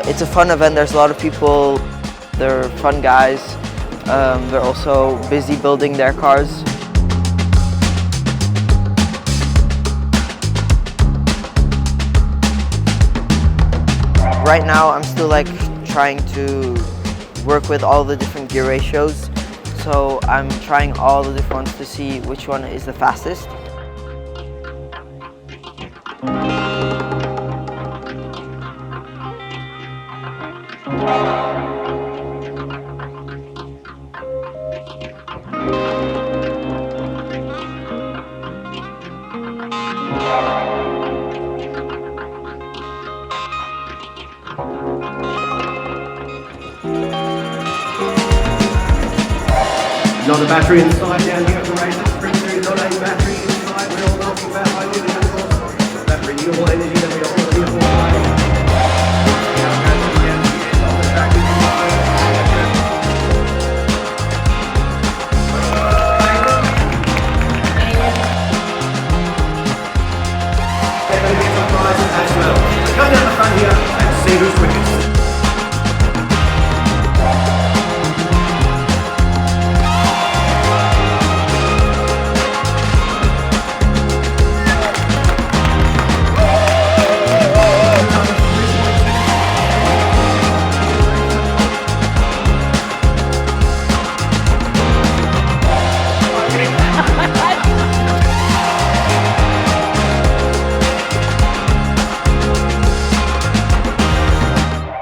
It's a fun event. There's a lot of people. They're fun guys. They're also busy building their cars. Right now I'm still trying to work with all the different gear ratios. So I'm trying all the different ones to see which one is the fastest. Got the battery inside.